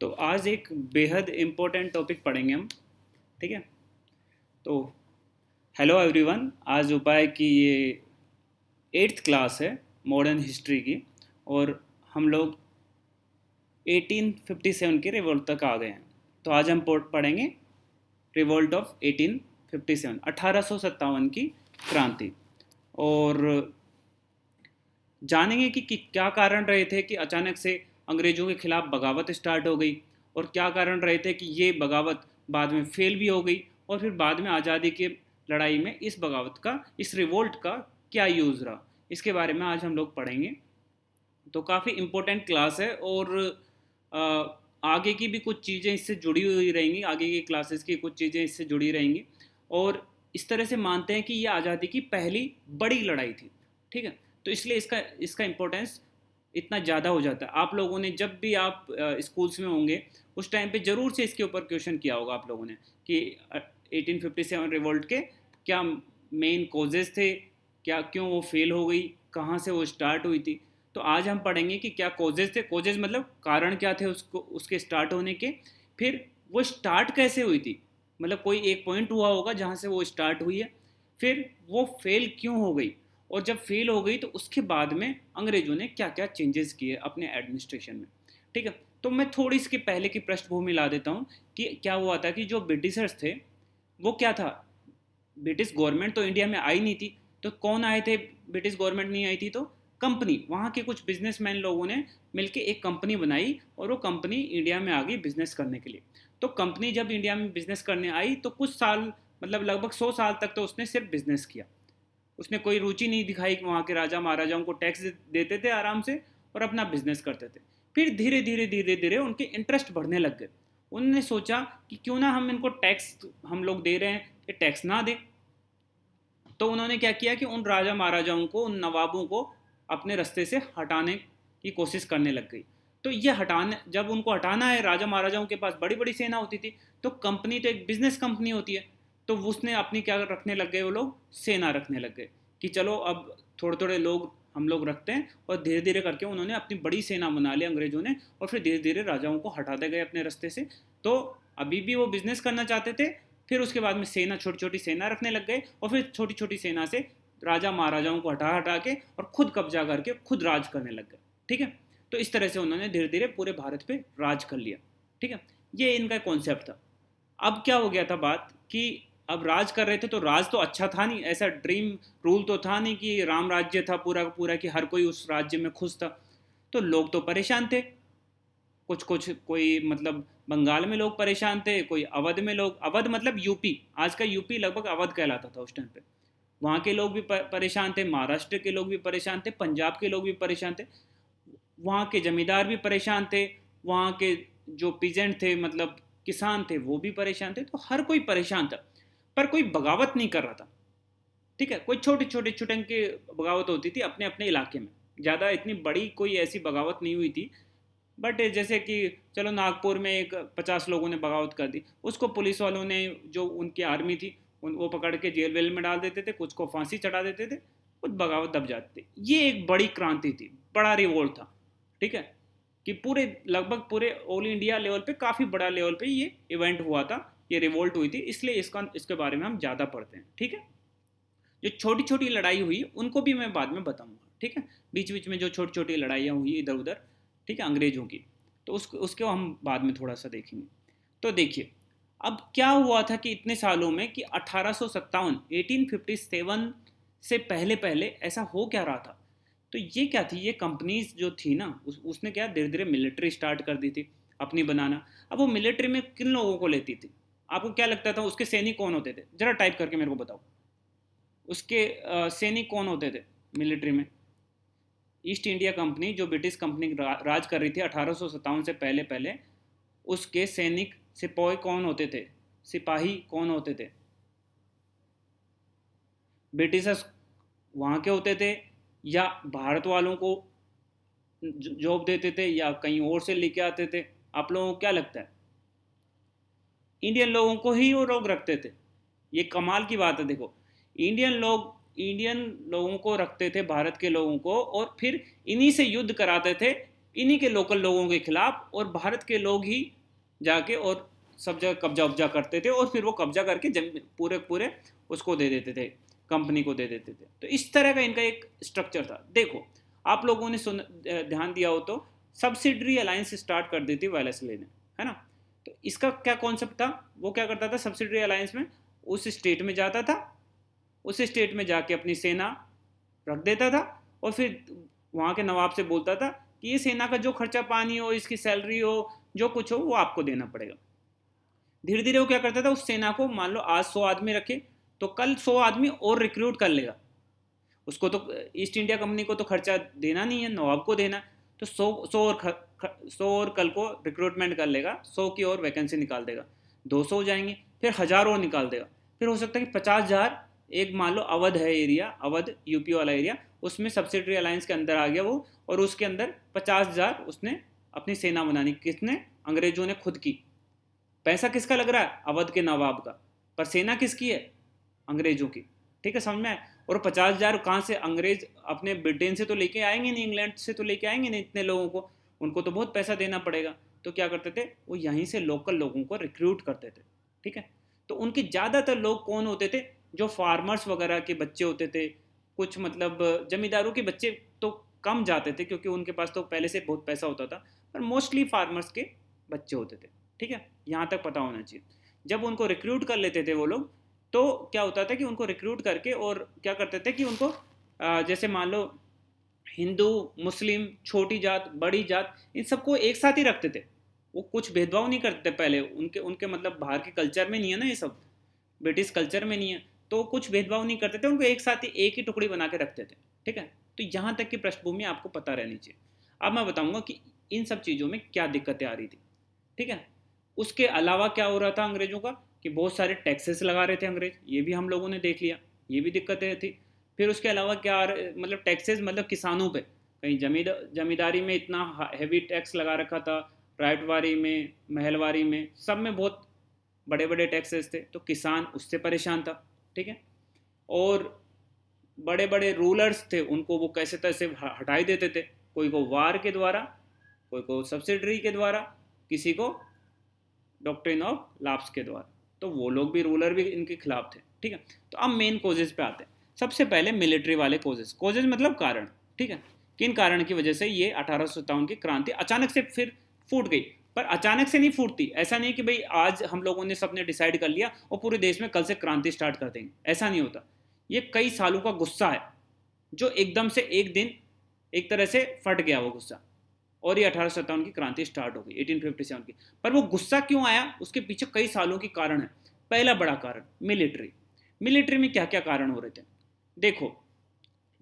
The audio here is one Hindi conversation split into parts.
तो आज एक बेहद इम्पोर्टेंट टॉपिक पढ़ेंगे हम। ठीक है। तो हेलो एवरीवन, आज उपाय की ये 8th क्लास है मॉडर्न हिस्ट्री की। और हम लोग 1857 के रिवोल्ट तक आ गए हैं। तो आज हम पढ़ेंगे रिवोल्ट ऑफ 1857, 1857 की क्रांति। और जानेंगे कि क्या कारण रहे थे कि अचानक से अंग्रेज़ों के खिलाफ बगावत स्टार्ट हो गई, और क्या कारण रहे थे कि ये बगावत बाद में फेल भी हो गई, और फिर बाद में आज़ादी की लड़ाई में इस बगावत का, इस रिवोल्ट का क्या यूज़ रहा। इसके बारे में आज हम लोग पढ़ेंगे। तो काफ़ी इम्पोर्टेंट क्लास है, और आगे की भी कुछ चीज़ें इससे जुड़ी हुई रहेंगी, आगे की क्लासेस की कुछ चीज़ें इससे जुड़ी रहेंगी। और इस तरह से मानते हैं कि ये आज़ादी की पहली बड़ी लड़ाई थी। ठीक है। तो इसलिए इसका इसका इम्पोर्टेंस इतना ज़्यादा हो जाता है। आप लोगों ने जब भी आप स्कूल्स में होंगे उस टाइम पे ज़रूर से इसके ऊपर क्वेश्चन किया होगा आप लोगों ने कि 1857 रिवोल्ट के क्या मेन कॉजेज़ थे, क्या क्यों वो फेल हो गई, कहाँ से वो स्टार्ट हुई थी। तो आज हम पढ़ेंगे कि क्या कॉजेज़ थे, कॉजेज़ मतलब कारण क्या थे उसको, उसके स्टार्ट होने के, फिर वो स्टार्ट कैसे हुई थी, मतलब कोई एक पॉइंट हुआ होगा जहाँ से वो स्टार्ट हुई है, फिर वो फेल क्यों हो गई, और जब फेल हो गई तो उसके बाद में अंग्रेजों ने क्या क्या चेंजेस किए अपने एडमिनिस्ट्रेशन में। ठीक है। तो मैं थोड़ी इसके पहले की पृष्ठभूमि ला देता हूँ कि क्या हुआ था कि जो ब्रिटिशर्स थे वो क्या था, ब्रिटिश गवर्नमेंट तो इंडिया में आई नहीं थी। तो कौन आए थे, ब्रिटिश गवर्नमेंट नहीं आई थी तो कंपनी, वहाँ के कुछ बिजनेसमैन लोगों ने मिलकर एक कंपनी बनाई, और वो कंपनी इंडिया में आ गई बिजनेस करने के लिए। तो कंपनी जब इंडिया में बिजनेस करने आई तो कुछ साल, मतलब लगभग 100 साल तक तो उसने सिर्फ बिजनेस किया। उसने कोई रुचि नहीं दिखाई कि वहाँ के राजा महाराजाओं को टैक्स देते थे आराम से और अपना बिजनेस करते थे। फिर धीरे धीरे धीरे धीरे उनके इंटरेस्ट बढ़ने लग गए। उन्होंने सोचा कि क्यों ना हम इनको टैक्स, हम लोग दे रहे हैं, ये टैक्स ना दे। तो उन्होंने क्या किया कि उन राजा महाराजाओं को, उन नवाबों को अपने रास्ते से हटाने की कोशिश करने लग गई। तो ये हटाने, जब उनको हटाना है, राजा महाराजाओं के पास बड़ी बड़ी सेना होती थी, तो कंपनी तो एक बिजनेस कंपनी होती है, तो उसने अपनी क्या रखने लग गए, वो लोग सेना रखने लग गए कि चलो अब थोड़े थोड़े लोग हम लोग रखते हैं। और धीरे धीरे करके उन्होंने अपनी बड़ी सेना बना ली अंग्रेजों ने, और फिर धीरे धीरे राजाओं को हटाते गए अपने रास्ते से। तो अभी भी वो बिजनेस करना चाहते थे, फिर उसके बाद में सेना, छोटी छोटी सेना रखने लग गए, और फिर छोटी छोटी सेना से राजा महाराजाओं को हटा हटा के और खुद कब्जा करके खुद राज करने लग गए। ठीक है। तो इस तरह से उन्होंने धीरे धीरे पूरे भारत पे राज कर लिया। ठीक है। ये इनका कॉन्सेप्ट था। अब क्या हो गया था बात कि अब राज कर रहे थे तो राज तो अच्छा था नहीं, ऐसा ड्रीम रूल तो था नहीं कि राम राज्य था पूरा का पूरा कि हर कोई उस राज्य में खुश था। तो लोग तो परेशान थे, कुछ कुछ, कोई मतलब बंगाल में लोग परेशान थे, कोई अवध में लोग, अवध मतलब यूपी, आज का यूपी लगभग अवध कहलाता था उस टाइम पे। वहाँ के लोग भी परेशान थे, महाराष्ट्र के लोग भी परेशान थे, पंजाब के लोग भी परेशान थे, वहाँ के जमींदार भी परेशान थे, वहाँ के जो पीजेंट थे, मतलब किसान थे, वो भी परेशान थे। तो हर कोई परेशान था, पर कोई बगावत नहीं कर रहा था। ठीक है। कोई छोटे छोटे छुटंके बगावत होती थी अपने अपने इलाके में, ज़्यादा इतनी बड़ी कोई ऐसी बगावत नहीं हुई थी। बट जैसे कि चलो नागपुर में एक 50 लोगों ने बगावत कर दी, उसको पुलिस वालों ने, जो उनकी आर्मी थी, वो पकड़ के जेल वेल में डाल देते थे, कुछ को फांसी चढ़ा देते थे, कुछ बगावत दब जाते थे। ये एक बड़ी क्रांति थी, बड़ा रिवोल्ट था। ठीक है। कि पूरे, लगभग पूरे ऑल इंडिया लेवल पे, काफ़ी बड़ा लेवल पे ये इवेंट हुआ था, ये रिवोल्ट हुई थी, इसलिए इसके बारे में हम ज़्यादा पढ़ते हैं। ठीक है। जो छोटी छोटी लड़ाई हुई उनको भी मैं बाद में बताऊंगा। ठीक है। बीच बीच में जो छोटी छोटी लड़ाइयाँ हुई इधर उधर, ठीक है, अंग्रेजों की, तो उसको हम बाद में थोड़ा सा देखेंगे। तो देखिए, अब क्या हुआ था कि इतने सालों में कि 1857, 1857 से पहले पहले ऐसा हो क्या रहा था। तो ये क्या थी, ये कंपनीज जो थी ना, उसने क्या धीरे धीरे मिलिट्री स्टार्ट कर दी थी अपनी बनाना। अब वो मिलिट्री में किन लोगों को लेती थी, आपको क्या लगता था उसके सैनिक कौन होते थे, जरा टाइप करके मेरे को बताओ। उसके सैनिक कौन होते थे मिलिट्री में। ईस्ट इंडिया कंपनी, जो ब्रिटिश कंपनी राज कर रही थी 1857 से पहले पहले, उसके सैनिक सिपाही कौन होते थे, सिपाही कौन होते थे, ब्रिटिशर्स वहाँ के होते थे, या भारत वालों को जॉब देते थे, या कहीं और से लेके आते थे। आप लोगों को क्या लगता है, इंडियन लोगों को ही वो लोग रखते थे। ये कमाल की बात है। देखो, इंडियन लोगों को रखते थे, भारत के लोगों को, और फिर इन्हीं से युद्ध कराते थे इन्हीं के लोकल लोगों के खिलाफ, और भारत के लोग ही जाके और सब जगह कब्जा उब्जा करते थे, और फिर वो कब्जा करके पूरे पूरे उसको दे देते थे, कंपनी को दे देते थे। तो इस तरह का इनका एक स्ट्रक्चर था। देखो, आप लोगों ने ध्यान दिया हो तो सब्सिडरी अलायंस स्टार्ट कर दी थी वेलेस्ली ने, है ना। तो इसका क्या कॉन्सेप्ट था, वो क्या करता था सब्सिडरी अलायंस में, उस स्टेट में जाता था, उस स्टेट में जाके अपनी सेना रख देता था, और फिर वहाँ के नवाब से बोलता था कि ये सेना का जो खर्चा पानी हो, इसकी सैलरी हो, जो कुछ हो वो आपको देना पड़ेगा। धीरे धीरे वो क्या करता था, उस सेना को मान लो आज 100 आदमी रखे तो कल 100 आदमी और रिक्रूट कर लेगा। उसको तो ईस्ट इंडिया कंपनी को तो खर्चा देना नहीं है, नवाब को देना। तो 100 और कल को रिक्रूटमेंट कर लेगा, 100 की और वैकेंसी निकाल देगा, 200 हो जाएंगे, फिर 1000 और निकाल देगा, फिर हो सकता है कि 50,000। एक मान लो अवध है एरिया, अवध यूपी वाला एरिया, उसमें सब्सिडरी अलायंस के अंदर आ गया वो, और उसके अंदर 50,000 उसने अपनी सेना बनानी। किसने? अंग्रेजों ने खुद की। पैसा किसका लग रहा है? अवध के नवाब का। पर सेना किसकी है? अंग्रेजों की। ठीक है, समझ में आए? और 50,000 कहाँ से? अंग्रेज अपने ब्रिटेन से तो लेके आएंगे नहीं, इंग्लैंड से तो लेके आएंगे नहीं इतने लोगों को, उनको तो बहुत पैसा देना पड़ेगा। तो क्या करते थे वो, यहीं से लोकल लोगों को रिक्रूट करते थे। ठीक है, तो उनके ज़्यादातर लोग कौन होते थे? जो फार्मर्स वगैरह के बच्चे होते थे, कुछ मतलब जमींदारों के बच्चे तो कम जाते थे क्योंकि उनके पास तो पहले से बहुत पैसा होता था, पर मोस्टली फार्मर्स के बच्चे होते थे। ठीक है, यहाँ तक पता होना चाहिए। जब उनको रिक्रूट कर लेते थे वो लोग, तो क्या होता था कि उनको रिक्रूट करके और क्या करते थे कि उनको जैसे मान लो हिंदू, मुस्लिम, छोटी जात, बड़ी जात, इन सबको एक साथ ही रखते थे। वो कुछ भेदभाव नहीं करते पहले, उनके उनके मतलब बाहर के कल्चर में नहीं है ना ये सब, ब्रिटिश कल्चर में नहीं है, तो कुछ भेदभाव नहीं करते थे, उनको एक साथ ही एक ही टुकड़ी बना के रखते थे। ठीक है, तो यहाँ तक की पृष्ठभूमि आपको पता रहनी चाहिए। अब मैं बताऊंगा कि इन सब चीज़ों में क्या दिक्कतें आ रही थी। ठीक है, उसके अलावा क्या हो रहा था अंग्रेजों का, कि बहुत सारे टैक्सेस लगा रहे थे अंग्रेज, ये भी हम लोगों ने देख लिया, ये भी दिक्कतें थी। फिर उसके अलावा क्या मतलब टैक्सेस, मतलब किसानों पे कहीं जमींदारी में इतना हैवी टैक्स लगा रखा था, राइटवारी में, महलवारी में, सब में बहुत बड़े बड़े टैक्सेस थे, तो किसान उससे परेशान था। ठीक है, और बड़े बड़े रूलर्स थे, उनको वो कैसे तैसे हटाई देते थे, कोई को वार के द्वारा, कोई को सब्सिडरी के द्वारा, किसी को डॉक्ट्रिन ऑफ लैप्स के द्वारा। तो वो लोग भी, रूलर भी इनके खिलाफ थे। ठीक है, तो अब मेन कोजेज पे आते हैं। सबसे पहले मिलिट्री वाले कोजेज, कोजेज मतलब कारण। ठीक है, किन कारण की वजह से ये 1857 की क्रांति अचानक से फिर फूट गई। पर अचानक से नहीं फूटती, ऐसा नहीं कि भाई आज हम लोगों ने सबने डिसाइड कर लिया और पूरे देश में कल से क्रांति स्टार्ट कर देंगे, ऐसा नहीं होता। ये कई सालों का गुस्सा है जो एकदम से एक दिन एक तरह से फट गया वो गुस्सा, और ये 1857 की क्रांति स्टार्ट हो गई, 1857 की। पर वो गुस्सा क्यों आया, उसके पीछे कई सालों की कारण है। पहला बड़ा कारण मिलिट्री। मिलिट्री में क्या क्या कारण हो रहे थे? देखो,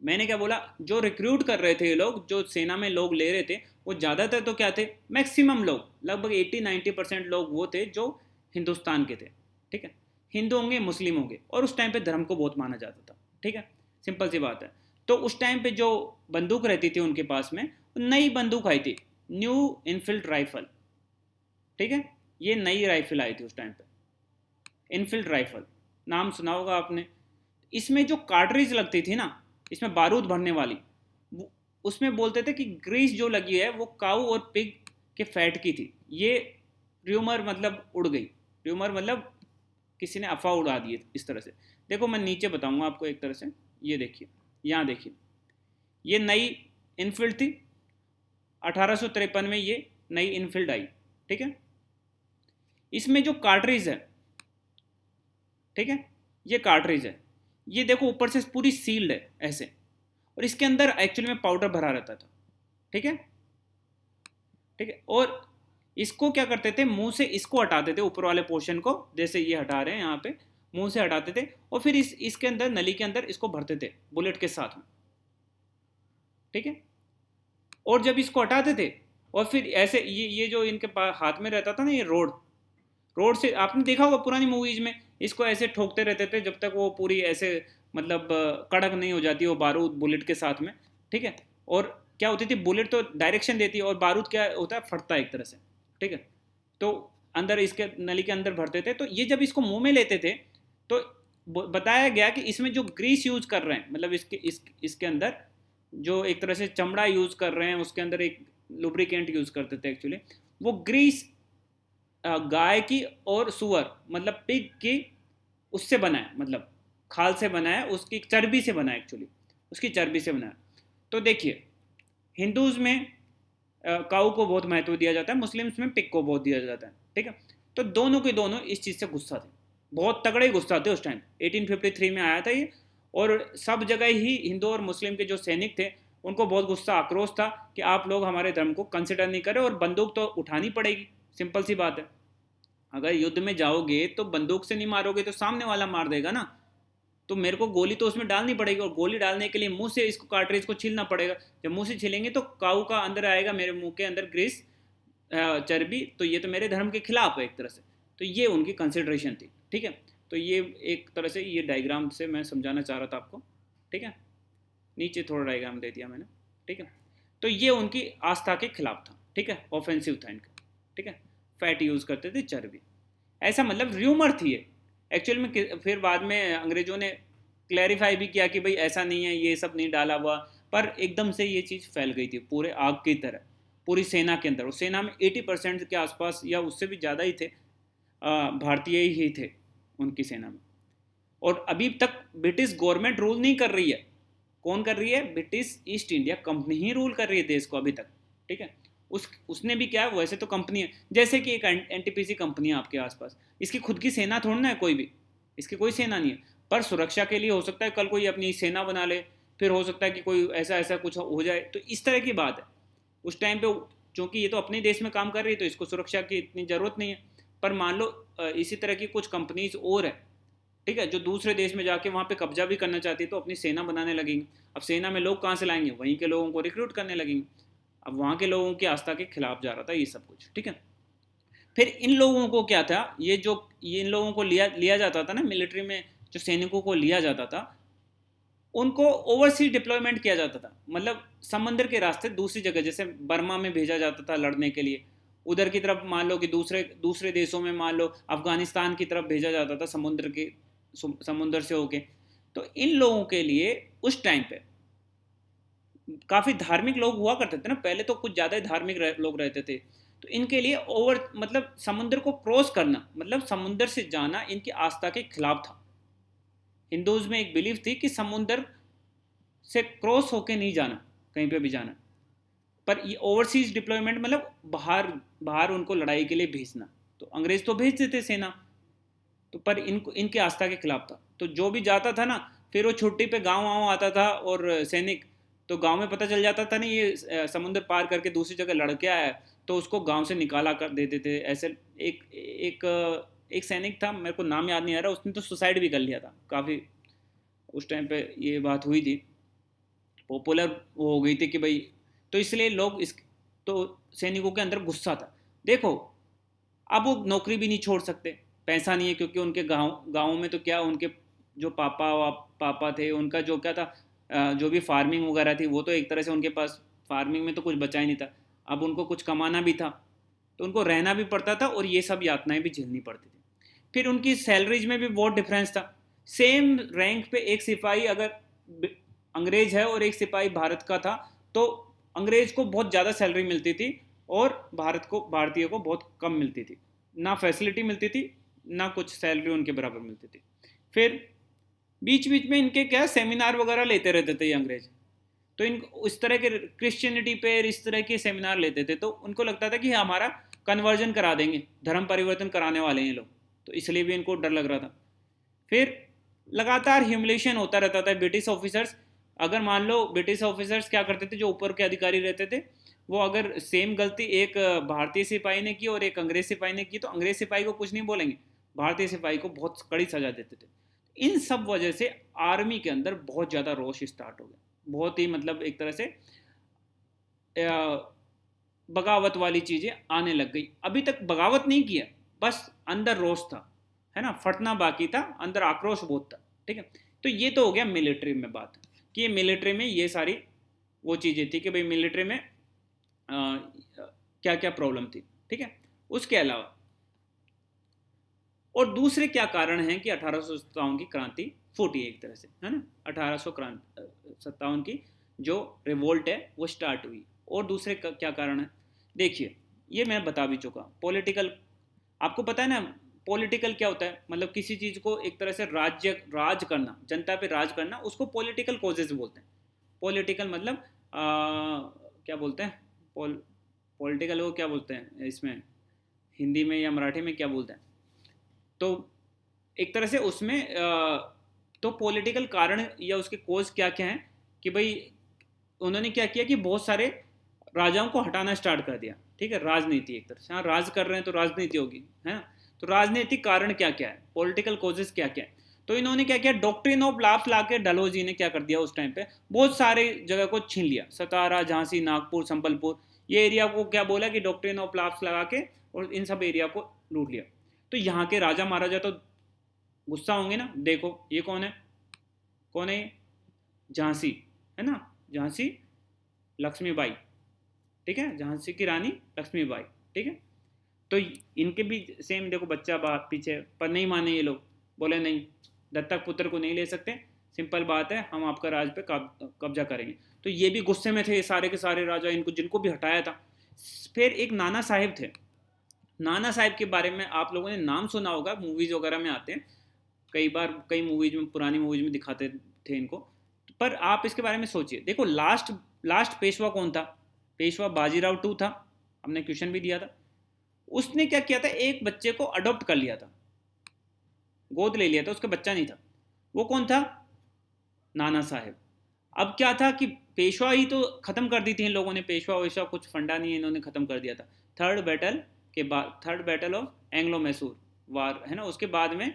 मैंने क्या बोला, जो रिक्रूट कर रहे थे ये लोग, जो सेना में लोग ले रहे थे, वो ज़्यादातर तो क्या थे, मैक्सिमम लोग, लगभग 80-90% लोग वो थे जो हिंदुस्तान के थे। ठीक है, हिंदू होंगे, मुस्लिम होंगे, और उस टाइम पे धर्म को बहुत माना जाता था। ठीक है, सिंपल सी बात है। तो उस टाइम पे जो बंदूक रहती थी उनके पास में, नई बंदूक आई थी, न्यू इनफील्ड राइफल। ठीक है, ये नई राइफल आई थी उस टाइम पे, इनफील्ड राइफल, नाम सुना होगा आपने। इसमें जो कार्ट्रिज लगती थी ना, इसमें बारूद भरने वाली, उसमें बोलते थे कि ग्रीस जो लगी है वो काऊ और पिग के फैट की थी। ये र्यूमर मतलब उड़ गई, र्यूमर मतलब किसी ने अफवाह उड़ा दी इस तरह से। देखो मैं नीचे बताऊंगा आपको एक तरह से, ये देखिए, यहाँ देखिए, ये नई इनफील्ड थी, 1853 में ये नई इनफील्ड आई। ठीक है, इसमें जो कार्ट्रिज है, ठीक है, ये कार्ट्रिज है, ये देखो ऊपर से पूरी सील्ड है ऐसे, और इसके अंदर एक्चुअली में पाउडर भरा रहता था। ठीक है, ठीक है, और इसको क्या करते थे, मुंह से इसको हटाते थे, ऊपर वाले पोर्शन को, जैसे ये हटा रहे हैं यहाँ पे, मुंह से हटाते थे, और फिर इसके अंदर, नली के अंदर इसको भरते थे बुलेट के साथ में। ठीक है, और जब इसको हटाते थे, और फिर ऐसे ये जो इनके हाथ में रहता था ना, ये रोड, रोड से आपने देखा होगा पुरानी मूवीज में, इसको ऐसे ठोकते रहते थे जब तक वो पूरी ऐसे मतलब कड़क नहीं हो जाती वो बारूद बुलेट के साथ में। ठीक है, और क्या होती थी, बुलेट तो डायरेक्शन देती है और बारूद क्या होता है, फटता है एक तरह से। ठीक है, तो अंदर इसके नली के अंदर भरते थे, तो ये जब इसको मुंह में लेते थे तो बताया गया कि इसमें जो ग्रीस यूज कर रहे हैं, मतलब इसके अंदर जो एक तरह से चमड़ा यूज कर रहे हैं, उसके अंदर एक लुब्रिकेंट यूज़ करते थे एक्चुअली, वो ग्रीस गाय की और सुअर मतलब पिग की उससे बना है, मतलब खाल से बना है, उसकी चर्बी से बना है एक्चुअली, उसकी चर्बी से बना है। तो देखिए हिंदूज़ में काऊ को बहुत महत्व दिया जाता है, मुस्लिम्स में पिग को बहुत दिया जाता है, ठीक है। तो दोनों के दोनों इस चीज़ से गुस्सा थे, बहुत तगड़े गुस्सा थे उस टाइम, 1853 में आया था ये। और सब जगह ही हिंदू और मुस्लिम के जो सैनिक थे उनको बहुत गुस्सा आक्रोश था कि आप लोग हमारे धर्म को कंसिडर नहीं करें, और बंदूक तो उठानी पड़ेगी, सिंपल सी बात है। अगर युद्ध में जाओगे तो बंदूक से नहीं मारोगे तो सामने वाला मार देगा ना, तो मेरे को गोली तो उसमें डालनी पड़ेगी, और गोली डालने के लिए मुंह से इसको कार्ट्रिज को छीलना पड़ेगा। जब मुंह से छीलेंगे तो काऊ का अंदर आएगा, मेरे मुंह के अंदर ग्रीस चर्बी, तो ये तो मेरे धर्म के खिलाफ है एक तरह से। तो ये उनकी कंसिडरेशन थी, ठीक है। तो ये एक तरह से ये डायग्राम से मैं समझाना चाह रहा था आपको, ठीक है। नीचे थोड़ा डायग्राम दे दिया मैंने, ठीक है। तो ये उनकी आस्था के खिलाफ था, ठीक है, ऑफेंसिव था इनका, ठीक है। फैट यूज़ करते थे, चर्बी, ऐसा मतलब र्यूमर थी ये एक्चुअल में। फिर बाद में अंग्रेजों ने क्लैरिफाई भी किया कि भाई ऐसा नहीं है, ये सब नहीं डाला हुआ, पर एकदम से ये चीज़ फैल गई थी पूरे आग की तरह पूरी सेना के अंदर। उस सेना में 80% के आसपास या उससे भी ज़्यादा ही थे भारतीय ही थे उनकी सेना में। और अभी तक ब्रिटिश गवर्नमेंट रूल नहीं कर रही है। कौन कर रही है? ब्रिटिश ईस्ट इंडिया कंपनी ही रूल कर रही है देश को अभी तक, ठीक है। उसने भी क्या है, वैसे तो कंपनी है, जैसे कि एक एनटीपीसी कंपनी है आपके आसपास, इसकी खुद की सेना थोड़ी ना है कोई भी, इसकी कोई सेना नहीं है, पर सुरक्षा के लिए हो सकता है कल कोई अपनी सेना बना ले, फिर हो सकता है कि कोई ऐसा ऐसा कुछ हो जाए, तो इस तरह की बात है। उस टाइम पे चूंकि ये तो अपने देश में काम कर रही है तो इसको सुरक्षा की इतनी ज़रूरत नहीं है, पर मान लो इसी तरह की कुछ कंपनीज और है, ठीक है, जो दूसरे देश में जाके वहाँ पे कब्जा भी करना चाहती है, तो अपनी सेना बनाने लगेंगे। अब सेना में लोग कहाँ से लाएंगे? वहीं के लोगों को रिक्रूट करने लगेंगे। अब वहाँ के लोगों की आस्था के खिलाफ जा रहा था ये सब कुछ, ठीक है। फिर इन लोगों को क्या था, ये इन लोगों को लिया लिया जाता था ना मिलिट्री में, जो सैनिकों को लिया जाता था उनको ओवरसीज डिप्लॉयमेंट किया जाता था, मतलब समंदर के रास्ते दूसरी जगह, जैसे बर्मा में भेजा जाता था लड़ने के लिए, उधर की तरफ मान लो कि दूसरे दूसरे देशों में मान लो अफगानिस्तान की तरफ भेजा जाता था समुद्र से होके। तो इन लोगों के लिए उस टाइम पे काफ़ी धार्मिक लोग हुआ करते थे ना, पहले तो कुछ ज़्यादा ही धार्मिक लोग रहते थे। तो इनके लिए ओवर मतलब समुद्र को क्रॉस करना, मतलब समुद्र से जाना इनकी आस्था के खिलाफ था। हिंदूज में एक बिलीफ थी कि समुद्र से क्रॉस होके नहीं जाना, कहीं पे भी जाना। पर ये ओवरसीज डिप्लॉयमेंट मतलब बाहर बाहर उनको लड़ाई के लिए भेजना, तो अंग्रेज तो भेज देते सेना, तो पर इनको इनके आस्था के खिलाफ था। तो जो भी जाता था ना, फिर वो छुट्टी पे गाँव वाँव आता था, और सैनिक तो गांव में पता चल जाता था ना ये समुद्र पार करके दूसरी जगह लड़ के आया है, तो उसको गांव से निकाला कर देते थे ऐसे। एक एक एक सैनिक था, मेरे को नाम याद नहीं आ रहा, उसने तो सुसाइड भी कर लिया था। काफ़ी उस टाइम पे ये बात हुई थी, पॉपुलर हो गई थी कि भाई, तो इसलिए लोग इस तो सैनिकों के अंदर गुस्सा था। देखो अब वो नौकरी भी नहीं छोड़ सकते, पैसा नहीं है, क्योंकि उनके गाँव में तो क्या, उनके जो पापा थे उनका जो क्या था, जो भी फार्मिंग वगैरह थी वो तो एक तरह से उनके पास फार्मिंग में तो कुछ बचा ही नहीं था। अब उनको कुछ कमाना भी था, तो उनको रहना भी पड़ता था, और ये सब यातनाएं भी झेलनी पड़ती थी। फिर उनकी सैलरीज में भी बहुत डिफरेंस था। सेम रैंक पे एक सिपाही अगर अंग्रेज है और एक सिपाही भारत का था, तो अंग्रेज को बहुत ज़्यादा सैलरी मिलती थी, और भारतीय को बहुत कम मिलती थी। ना फैसिलिटी मिलती थी, ना कुछ सैलरी उनके बराबर मिलती थी। फिर बीच बीच में इनके क्या सेमिनार वगैरह लेते रहते थे ये अंग्रेज, तो इन इस तरह के क्रिश्चियनिटी पे इस तरह के सेमिनार लेते थे, तो उनको लगता था कि हमारा कन्वर्जन करा देंगे, धर्म परिवर्तन कराने वाले हैं लोग, तो इसलिए भी इनको डर लग रहा था। फिर लगातार ह्यूमिलेशन होता रहता था ब्रिटिश ऑफिसर्स। अगर मान लो ब्रिटिश ऑफिसर्स क्या करते थे, जो ऊपर के अधिकारी रहते थे, वो अगर सेम गलती एक भारतीय सिपाही ने की और एक अंग्रेज सिपाही ने की, तो अंग्रेज सिपाही को कुछ नहीं बोलेंगे, भारतीय सिपाही को बहुत कड़ी सजा देते थे। इन सब वजह से आर्मी के अंदर बहुत ज़्यादा रोष स्टार्ट हो गया, बहुत ही मतलब एक तरह से बगावत वाली चीज़ें आने लग गई। अभी तक बगावत नहीं किया, बस अंदर रोष था, है ना, फटना बाकी था, अंदर आक्रोश बहुत था, ठीक है। तो ये तो हो गया मिलिट्री में बात, कि ये मिलिट्री में ये सारी वो चीज़ें थी कि भाई मिलिट्री में क्या क्या प्रॉब्लम थी, ठीक है। उसके अलावा और दूसरे क्या कारण हैं कि 1857 की क्रांति फूटी एक तरह से, है ना, 1857 की जो रिवोल्ट है वो स्टार्ट हुई, और दूसरे क्या कारण है, देखिए ये मैं बता भी चुका। पॉलिटिकल, आपको पता है ना पॉलिटिकल क्या होता है, मतलब किसी चीज़ को एक तरह से राज करना, जनता पे राज करना, उसको पॉलिटिकल कॉजेज बोलते हैं। पॉलिटिकल मतलब क्या बोलते हैं, पॉलिटिकल वो क्या बोलते हैं इसमें, हिंदी में या मराठी में क्या बोलते हैं, तो एक तरह से उसमें तो पॉलिटिकल कारण या उसके कोज क्या क्या हैं कि भाई उन्होंने क्या किया कि बहुत सारे राजाओं को हटाना स्टार्ट कर दिया, ठीक है, राजनीति एक तरह से, हाँ राज कर रहे हैं तो राजनीति होगी, है ना। तो राजनीतिक कारण क्या क्या है, पॉलिटिकल कॉजेज क्या क्या है, तो इन्होंने क्या किया, डॉक्ट्रिन ऑफ लाफ ला के डलहौजी ने क्या कर दिया उस टाइम पे, बहुत सारे जगह को छीन लिया, सतारा, झांसी, नागपुर, संबलपुर, ये एरिया को क्या बोला कि डॉक्ट्रिन ऑफ लाफ लगा के और इन सब एरिया को लूट लिया। तो यहाँ के राजा महाराजा तो गुस्सा होंगे ना, देखो ये कौन है, कौन है ये, झांसी, है ना, झांसी लक्ष्मीबाई, ठीक है, झांसी की रानी लक्ष्मीबाई, ठीक है। तो इनके भी सेम देखो बच्चा बाप पीछे, पर नहीं माने ये लोग, बोले नहीं दत्तक पुत्र को नहीं ले सकते, सिंपल बात है, हम आपका राज पे कब्जा करेंगे। तो ये भी गुस्से में थे सारे के सारे राजा, इनको जिनको भी हटाया था। फिर एक नाना साहिब थे, नाना साहिब के बारे में आप लोगों ने नाम सुना होगा, मूवीज वगैरह में आते हैं कई बार, कई मूवीज में, पुरानी मूवीज में दिखाते थे इनको। पर आप इसके बारे में सोचिए, देखो लास्ट लास्ट पेशवा कौन था, पेशवा बाजीराव टू था, हमने क्वेश्चन भी दिया था। उसने क्या किया था, एक बच्चे को अडॉप्ट कर लिया था, गोद ले लिया था, उसका बच्चा नहीं था। वो कौन था, नाना साहेब। अब क्या था कि पेशवा ही तो खत्म कर दी थी इन लोगों ने, पेशवा वैशवा कुछ फंडा नहीं है, इन्होंने खत्म कर दिया था थर्ड बैटल के बाद, third battle of Anglo Mysore war, है ना, उसके बाद में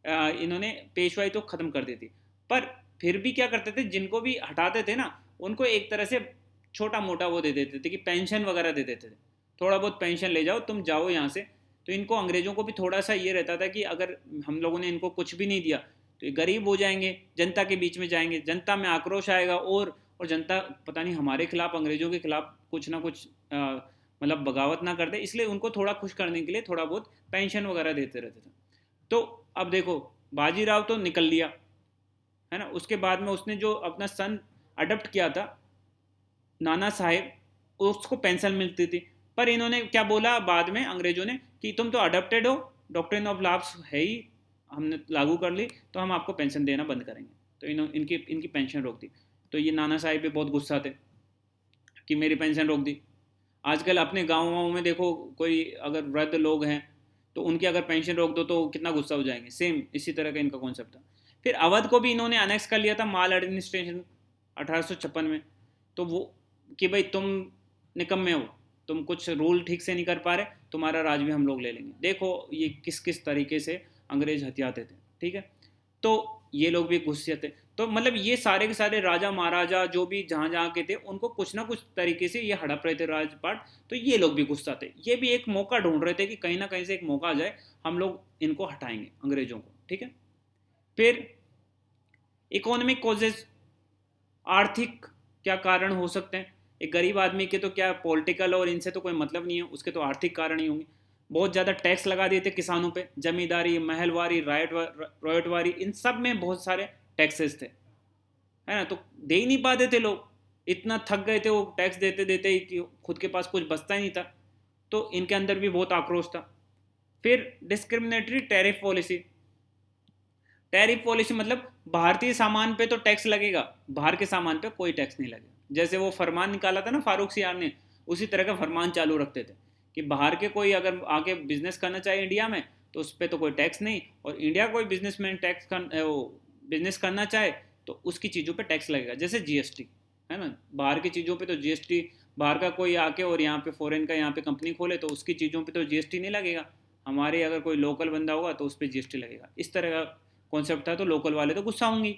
इन्होंने पेशवाई तो खत्म कर दी थी। पर फिर भी क्या करते थे, जिनको भी हटाते थे ना, उनको एक तरह से छोटा मोटा वो दे देते थे कि पेंशन वगैरह दे देते थे, थोड़ा बहुत पेंशन ले जाओ, तुम जाओ यहाँ से। तो इनको अंग्रेजों को भी थोड़ा सा ये रहता था कि अगर हम लोगों ने इनको कुछ भी नहीं दिया तो ये गरीब हो जाएंगे, जनता के बीच में जाएंगे, जनता में आक्रोश आएगा, और जनता पता नहीं हमारे खिलाफ, अंग्रेजों के खिलाफ कुछ ना कुछ मतलब बगावत ना कर दे, इसलिए उनको थोड़ा खुश करने के लिए थोड़ा बहुत पेंशन वगैरह देते रहते थे। तो अब देखो बाजीराव तो निकल लिया, है ना, उसके बाद में उसने जो अपना सन अडप्ट किया था नाना साहेब, उसको पेंशन मिलती थी। पर इन्होंने क्या बोला बाद में अंग्रेजों ने कि तुम तो अडप्टेड हो, डॉक्ट्रिन ऑफ लॉस है ही, हमने लागू कर ली, तो हम आपको पेंशन देना बंद करेंगे। तो इनकी इनकी पेंशन रोक दी। तो ये नाना साहिब भी बहुत गुस्सा थे कि मेरी पेंशन रोक दी। आजकल अपने गाँव में देखो, कोई अगर वृद्ध लोग हैं तो उनकी अगर पेंशन रोक दो तो कितना गुस्सा हो जाएंगे, सेम इसी तरह का इनका कॉन्सेप्ट था। फिर अवध को भी इन्होंने अनेक्स कर लिया था माल एडमिनिस्ट्रेशन 1856 में। तो वो कि भाई तुम निकम्मे हो, तुम कुछ रूल ठीक से नहीं कर पा रहे, तुम्हारा राज भी हम लोग ले लेंगे। देखो ये किस किस तरीके से अंग्रेज हथियाते थे, ठीक है। तो ये लोग भी गुस्से थे। तो मतलब ये सारे के सारे राजा महाराजा जो भी जहाँ जहाँ के थे, उनको कुछ ना कुछ तरीके से ये हड़प रहे थे राजपाट। तो ये लोग भी गुस्सा थे, ये भी एक मौका ढूंढ रहे थे कि कहीं ना कहीं से एक मौका आ जाए, हम लोग इनको हटाएंगे अंग्रेजों को, ठीक है। फिर इकोनॉमिक कॉजेज, आर्थिक क्या कारण हो सकते हैं। एक गरीब आदमी के तो क्या पॉलिटिकल और इनसे तो कोई मतलब नहीं है, उसके तो आर्थिक कारण ही होंगे। बहुत ज़्यादा टैक्स लगा दिए थे किसानों पे, जमींदारी, महलवारी, रॉयटवारी, इन सब में बहुत सारे टैक्सेस थे, है ना। तो दे ही नहीं पाते थे लोग, इतना थक गए थे वो टैक्स देते देते ही कि खुद के पास कुछ बचता ही नहीं था। तो इनके अंदर भी बहुत आक्रोश था। फिर discriminatory tariff policy, tariff policy मतलब भारतीय सामान पे तो टैक्स लगेगा, बाहर के सामान पे कोई टैक्स नहीं लगेगा। जैसे वो फरमान निकाला था ना फारूक सियार ने, उसी तरह का फरमान चालू रखते थे कि बाहर के कोई अगर आके बिजनेस करना चाहे इंडिया में तो उस पर तो कोई टैक्स नहीं, और इंडिया कोई बिजनेसमैन टैक्स बिजनेस करना चाहे तो उसकी चीज़ों पे टैक्स लगेगा। जैसे जीएसटी, है ना, बाहर की चीज़ों पे तो जीएसटी, बाहर का कोई आके और यहाँ पे फॉरेन का यहाँ पे कंपनी खोले तो उसकी चीज़ों पे तो जीएसटी नहीं लगेगा, हमारे अगर कोई लोकल बंदा होगा तो उस पर जीएसटी लगेगा। इस तरह का कॉन्सेप्ट था। तो लोकल वाले तो गुस्सा होंगे,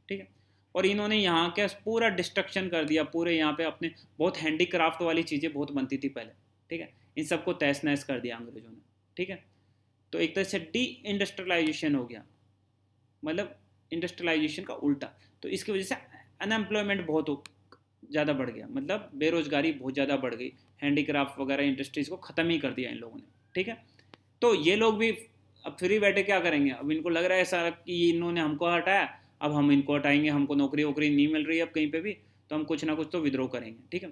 ठीक है। और इन्होंने यहाँ क्या पूरा डिस्ट्रक्शन कर दिया, पूरे यहाँ पे अपने बहुत हैंडीक्राफ्ट वाली चीज़ें बहुत बनती थी पहले, ठीक है, इन सबको तहस नहस कर दिया अंग्रेजों ने, ठीक है। तो एक तरह से डी इंडस्ट्रियलाइजेशन हो गया, मतलब इंडस्ट्रियलाइजेशन का उल्टा। तो इसकी वजह से अनएम्प्लॉयमेंट बहुत ज़्यादा बढ़ गया, मतलब बेरोजगारी बहुत ज़्यादा बढ़ गई, हैंडीक्राफ्ट वगैरह इंडस्ट्रीज़ को ख़त्म ही कर दिया इन लोगों ने, ठीक है। तो ये लोग भी अब फ्री बैठे क्या करेंगे, अब इनको लग रहा है ऐसा कि इन्होंने हमको हटाया, अब हम इनको हटाएंगे, हमको नौकरी वोकरी नहीं मिल रही है अब कहीं पे भी, तो हम कुछ ना कुछ तो विद्रोह करेंगे, ठीक है।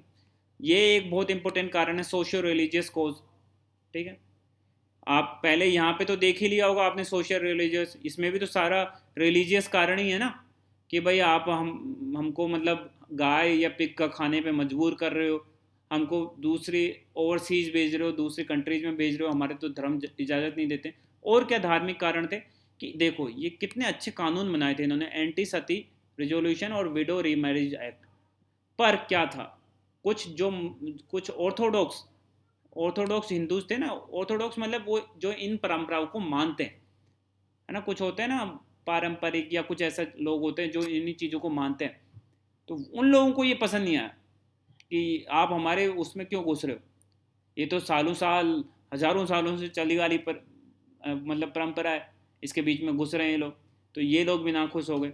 ये एक बहुत इंपॉर्टेंट कारण है, सोशियो रिलीजियस कोज। ठीक है, आप पहले यहाँ पे तो देख ही लिया होगा आपने, सोशल रिलीजियस, इसमें भी तो सारा रिलीजियस कारण ही है ना, कि भाई आप हमको मतलब गाय या पिग का खाने पे मजबूर कर रहे हो, हमको दूसरी ओवरसीज भेज रहे हो, दूसरी कंट्रीज में भेज रहे हो, हमारे तो धर्म इजाज़त नहीं देते। और क्या धार्मिक कारण थे कि देखो ये कितने अच्छे कानून बनाए थे इन्होंने, एंटी सती रिजोल्यूशन और विडो रीमैरिज एक्ट। पर क्या था, कुछ जो कुछ ऑर्थोडॉक्स हिंदूज थे ना, ऑर्थोडॉक्स मतलब वो जो इन परंपराओं को मानते हैं, है ना, कुछ होते हैं ना पारंपरिक, या कुछ ऐसे लोग होते हैं जो इन्हीं चीज़ों को मानते हैं, तो उन लोगों को ये पसंद नहीं आया कि आप हमारे उसमें क्यों घुस रहे हो, ये तो सालों साल हजारों सालों से चली वाली मतलब परंपरा है, इसके बीच में घुस रहे हैं ये लोग। तो ये लोग भी नाखुश हो गए।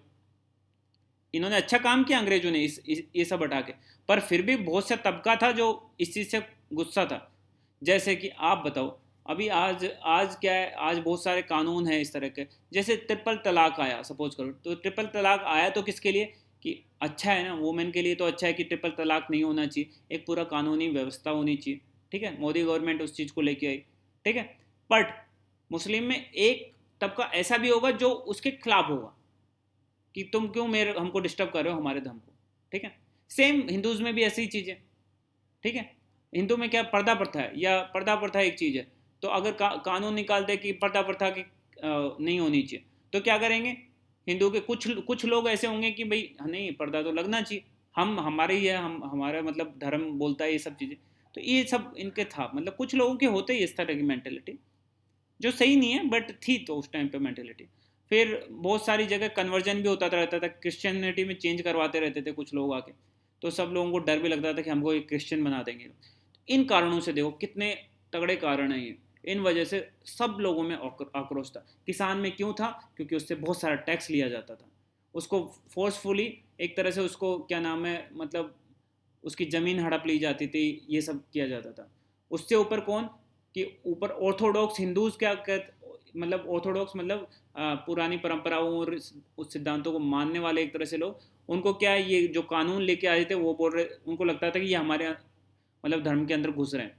इन्होंने अच्छा काम किया अंग्रेजों ने ये सब हटा के, पर फिर भी बहुत सा तबका था जो इस चीज़ से गुस्सा था। जैसे कि आप बताओ, अभी आज आज क्या है, आज बहुत सारे कानून हैं इस तरह के, जैसे ट्रिपल तलाक आया, सपोज करो, तो ट्रिपल तलाक आया तो किसके लिए, कि अच्छा है ना, वुमेन के लिए तो अच्छा है कि ट्रिपल तलाक नहीं होना चाहिए, एक पूरा कानूनी व्यवस्था होनी चाहिए। ठीक है, मोदी गवर्नमेंट उस चीज़ को लेके आई। ठीक है, बट मुस्लिम में एक तबका ऐसा भी होगा जो उसके खिलाफ होगा, कि तुम क्यों मेरे हमको डिस्टर्ब कर रहे हो, हमारे धर्म को। ठीक है, सेम हिंदूज में भी ऐसी ही चीज़ है। ठीक है, हिंदू में क्या पर्दा प्रथा है, या पर्दा प्रथा एक चीज़ है, तो अगर कानून निकाल दे कि पर्दा प्रथा की नहीं होनी चाहिए, तो क्या करेंगे, हिंदू के कुछ कुछ लोग ऐसे होंगे कि भाई नहीं, पर्दा तो लगना चाहिए, हम हमारे ही है, हम हमारा मतलब धर्म बोलता है ये सब चीज़ें। तो ये सब इनके था, मतलब कुछ लोगों के होते ही इस तरह की मैंटेलिटी, जो सही नहीं है बट थी तो उस टाइम पे मैंटेलिटी। फिर बहुत सारी जगह कन्वर्जन भी होता रहता था, क्रिश्चियनिटी में चेंज करवाते रहते थे कुछ लोग आके, तो सब लोगों को डर भी लगता था कि हमको एक क्रिश्चियन बना देंगे। इन कारणों से देखो कितने तगड़े कारण हैं ये, इन वजह से सब लोगों में आक्रोश था। किसान में क्यों था, क्योंकि उससे बहुत सारा टैक्स लिया जाता था, उसको फोर्सफुली एक तरह से उसको क्या नाम है, मतलब उसकी ज़मीन हड़प ली जाती थी, ये सब किया जाता था। उससे ऊपर कौन, कि ऊपर ऑर्थोडॉक्स हिंदूज क्या कहते, मतलब ऑर्थोडॉक्स मतलब पुरानी परंपराओं और उस सिद्धांतों को मानने वाले एक तरह से लोग, उनको क्या है, ये जो कानून लेके आए थे वो बोल रहे, उनको लगता था कि ये हमारे मतलब धर्म के अंदर घुस रहे हैं।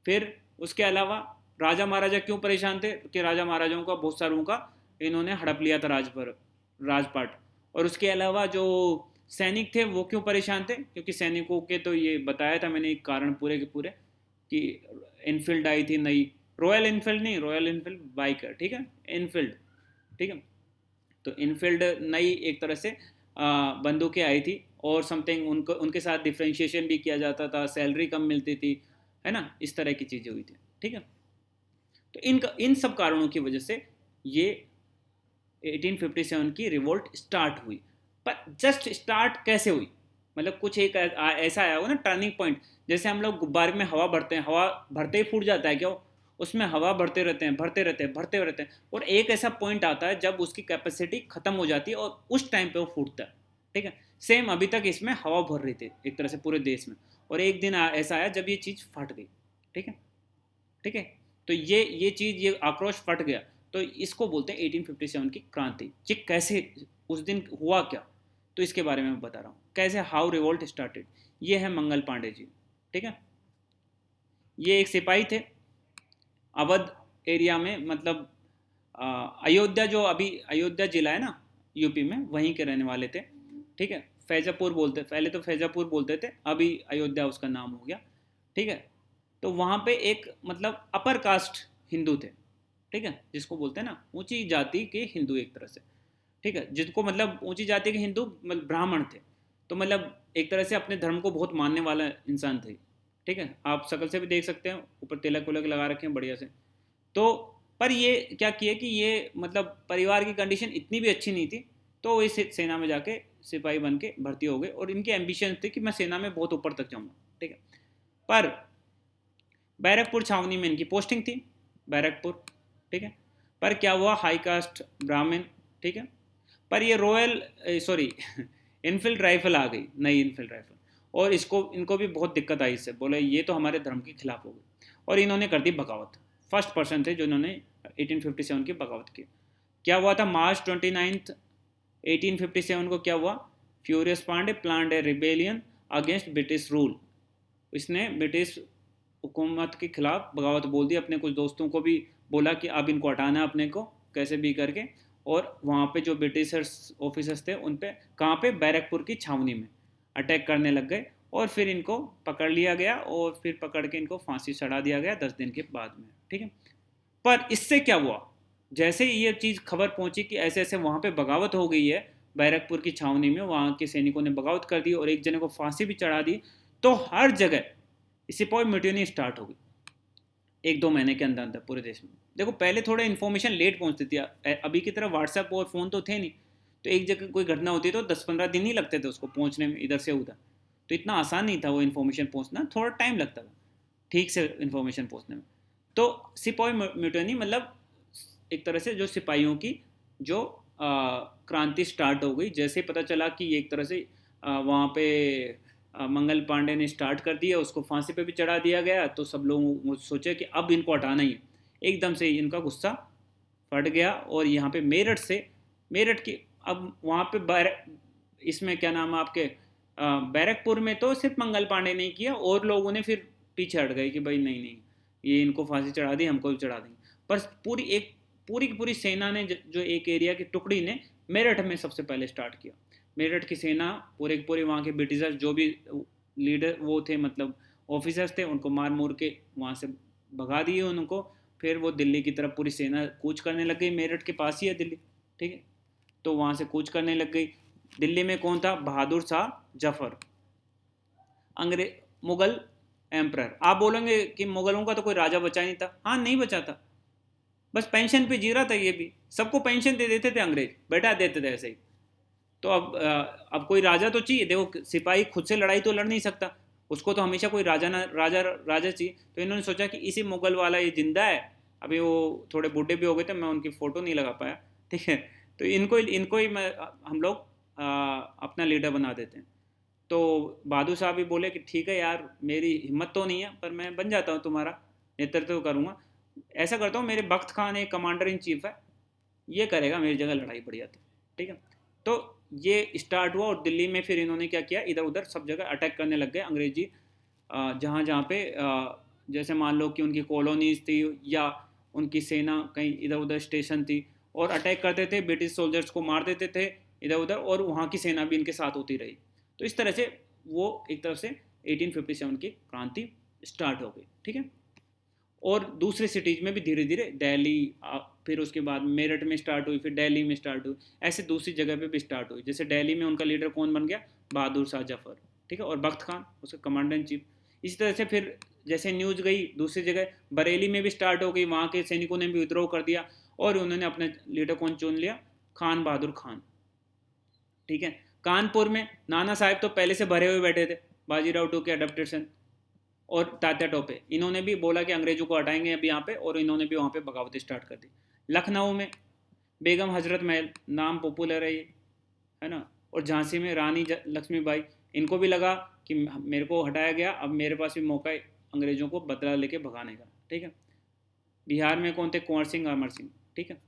फिर उसके अलावा राजा महाराजा क्यों परेशान थे, कि राजा महाराजाओं का बहुत सारों का इन्होंने हड़प लिया था राजपाट। और उसके अलावा जो सैनिक थे वो क्यों परेशान थे, क्योंकि सैनिकों के तो ये बताया था मैंने एक कारण पूरे के पूरे, कि इनफील्ड आई थी नई, रॉयल इनफील्ड नहीं, रॉयल इनफील्ड बाइक है, ठीक है, इनफील्ड। ठीक है, तो इनफील्ड नई एक तरह से बंदूकें आई थी, और समथिंग उनको उनके साथ डिफ्रेंशिएशन भी किया जाता था, सैलरी कम मिलती थी, है ना, इस तरह की चीज़ें हुई थी। ठीक है, तो इन सब कारणों की वजह से ये 1857 की रिवोल्ट स्टार्ट हुई। पर जस्ट स्टार्ट कैसे हुई, मतलब कुछ एक ऐसा आया होगा ना टर्निंग पॉइंट, जैसे हम लोग गुब्बारे में हवा भरते हैं, हवा भरते ही फूट जाता है क्या, उसमें हवा भरते रहते हैं, भरते रहते हैं, भरते रहते हैं, और एक ऐसा पॉइंट आता है जब उसकी कैपेसिटी खत्म हो जाती है, और उस टाइम पे वो फूटता है। ठीक है, सेम अभी तक इसमें हवा भर रही थी एक तरह से पूरे देश में, और एक दिन ऐसा आया जब ये चीज़ फट गई। ठीक है, ठीक है, तो ये चीज़, ये आक्रोश फट गया, तो इसको बोलते हैं 1857 की क्रांति। ये कैसे उस दिन हुआ क्या, तो इसके बारे में मैं बता रहा हूँ, कैसे हाउ रिवोल्ट स्टार्टेड। ये है मंगल पांडे जी। ठीक है, ये एक सिपाही थे अवध एरिया में, मतलब अयोध्या, जो अभी अयोध्या जिला है ना यूपी में, वहीं के रहने वाले थे। ठीक है, फैजापुर बोलते, पहले तो फैजापुर बोलते थे, अभी अयोध्या उसका नाम हो गया। ठीक है, तो वहाँ पे एक मतलब अपर कास्ट हिंदू थे। ठीक है, जिसको बोलते हैं ना ऊंची जाति के हिंदू एक तरह से। ठीक है, जिनको मतलब ऊंची जाति के हिंदू मतलब ब्राह्मण थे, तो मतलब एक तरह से अपने धर्म को बहुत मानने वाला इंसान थे। ठीक है, आप शकल से भी देख सकते हैं, ऊपर तिलक उलक लगा रखे हैं बढ़िया से। तो पर ये क्या किया कि ये मतलब परिवार की कंडीशन इतनी भी अच्छी नहीं थी, तो वो इस सेना में जाके सिपाही बन के भर्ती हो गए, और इनके एम्बिशन थे कि मैं सेना में बहुत ऊपर तक जाऊँगा। ठीक है, पर बैरकपुर छावनी में इनकी पोस्टिंग थी, बैरकपुर। ठीक है, पर क्या हुआ, हाई कास्ट ब्राह्मण। ठीक है, पर ये रॉयल सॉरी इनफील्ड राइफल आ गई, नई इनफील्ड राइफल, और इसको इनको भी बहुत दिक्कत आई इससे, बोले ये तो हमारे धर्म के खिलाफ हो गई, और इन्होंने कर दी बगावत। फर्स्ट पर्सन थे जो इन्होंने 1857 की बगावत की। क्या हुआ था, मार्च 29 1857 को क्या हुआ, फ्यूरियस पांडे प्लान्ड ए रिबेलियन अगेंस्ट ब्रिटिश रूल। इसने ब्रिटिश हुकूमत के खिलाफ बगावत बोल दी, अपने कुछ दोस्तों को भी बोला कि अब इनको हटाना है अपने को कैसे भी करके, और वहाँ पे जो ब्रिटिशर्स ऑफिसर्स थे उन पे कहाँ पे बैरकपुर की छावनी में अटैक करने लग गए, और फिर इनको पकड़ लिया गया और फिर पकड़ के इनको फांसी चढ़ा दिया गया 10 दिन के बाद में। ठीक है, पर इससे क्या हुआ, जैसे ही ये चीज़ खबर पहुंची कि ऐसे ऐसे वहाँ पे बगावत हो गई है बैरकपुर की छावनी में, वहाँ के सैनिकों ने बगावत कर दी और एक जने को फांसी भी चढ़ा दी, तो हर जगह सिपाही म्यूटिनी स्टार्ट हो गई 1-2 महीने के अंदर अंदर पूरे देश में। देखो पहले थोड़ा इन्फॉर्मेशन लेट पहुंचती थी, अभी की तरह व्हाट्सएप और फ़ोन तो थे नहीं, तो एक जगह कोई घटना होती तो 10-15 दिन ही लगते थे उसको पहुंचने में इधर से उधर, तो इतना आसान नहीं था वो इन्फॉर्मेशन पहुंचना, थोड़ा टाइम लगता था ठीक से इन्फॉर्मेशन पहुंचने में। तो सिपाही म्यूटिनी मतलब एक तरह से जो सिपाहियों की जो क्रांति स्टार्ट हो गई, जैसे पता चला कि एक तरह से वहाँ पे मंगल पांडे ने स्टार्ट कर दिया, उसको फांसी पे भी चढ़ा दिया गया, तो सब लोग सोचे कि अब इनको हटाना ही है। एकदम से इनका गुस्सा फट गया और यहाँ पे मेरठ की अब वहाँ पे इसमें क्या नाम है आपके बैरकपुर में तो सिर्फ मंगल पांडे ने किया, और लोगों ने फिर पीछे हट गए कि भाई नहीं नहीं ये इनको फांसी चढ़ा दी, हमको भी चढ़ा देंगे। पर पूरी की पूरी सेना ने जो एक एरिया की टुकड़ी ने मेरठ में सबसे पहले स्टार्ट किया। मेरठ की सेना पूरे वहाँ के ब्रिटिशर्स जो भी लीडर वो थे मतलब ऑफिसर्स थे, उनको मार मूर के वहाँ से भगा दिए उनको। फिर वो दिल्ली की तरफ पूरी सेना कूच करने लग गई, मेरठ के पास ही है दिल्ली, ठीक है, तो वहाँ से कूच करने लग गई। दिल्ली में कौन था, बहादुर शाह जफर, अंग्रेज मुगल एम्प्रर। आप बोलेंगे कि मुगलों का तो कोई राजा बचा नहीं था, हाँ नहीं बचा था, बस पेंशन पे जी रहा था, ये भी सबको पेंशन दे देते थे अंग्रेज, बैठा देते थे ऐसे ही। तो अब कोई राजा तो चाहिए, देखो सिपाही खुद से लड़ाई तो लड़ नहीं सकता, उसको तो हमेशा कोई राजा चाहिए। तो इन्होंने सोचा कि इसी मुगल वाला ये जिंदा है, अभी वो थोड़े बूढ़े भी हो गए थे, मैं उनकी फ़ोटो नहीं लगा पाया, ठीक है, तो इनको ही हम लोग अपना लीडर बना देते हैं। तो बहादुर साहब भी बोले कि ठीक है यार, मेरी हिम्मत तो नहीं है पर मैं बन जाता हूँ, तुम्हारा नेतृत्व करूँगा। ऐसा करता हूँ, मेरे बख्त खान एक कमांडर इन चीफ है, ये करेगा मेरी जगह लड़ाई बढ़िया थी, ठीक है। तो ये स्टार्ट हुआ और दिल्ली में फिर इन्होंने क्या किया, इधर उधर सब जगह अटैक करने लग गए अंग्रेजी, जहाँ जहाँ पे जैसे मान लो कि उनकी कॉलोनीज थी या उनकी सेना कहीं इधर उधर स्टेशन थी, और अटैक करते थे, ब्रिटिश सोल्जर्स को मार देते थे इधर उधर, और वहाँ की सेना भी इनके साथ होती रही। तो इस तरह से वो एक तरफ से 1857 की क्रांति स्टार्ट हो गई, ठीक है। और दूसरे सिटीज़ में भी धीरे धीरे दिल्ली, फिर उसके बाद मेरठ में स्टार्ट हुई, फिर दिल्ली में स्टार्ट हुई, ऐसे दूसरी जगह पे भी स्टार्ट हुई। जैसे दिल्ली में उनका लीडर कौन बन गया, बहादुर शाह जफर, ठीक है, और बख्त खान उसका कमांडर इन चीफ। इसी तरह से फिर जैसे न्यूज़ गई दूसरी जगह, बरेली में भी स्टार्ट हो गई, वहाँ के सैनिकों ने भी विद्रोह कर दिया और उन्होंने अपने लीडर कौन चुन लिया, खान बहादुर खान, ठीक है। कानपुर में नाना साहब तो पहले से भरे हुए बैठे थे, बाजीराव टू के अडेप्टेशन और तात्या टोपे, इन्होंने भी बोला कि अंग्रेजों को हटाएंगे अभी यहाँ पे, और इन्होंने भी वहाँ पे बगावत स्टार्ट कर दी। लखनऊ में बेगम हजरत महल, नाम पॉपुलर है ये, है ना, और झांसी में रानी लक्ष्मीबाई, इनको भी लगा कि मेरे को हटाया गया, अब मेरे पास भी मौका है अंग्रेजों को बदला लेके भगाने का, ठीक है। बिहार में कौन थे, कुंवर सिंह अमर सिंह, ठीक है,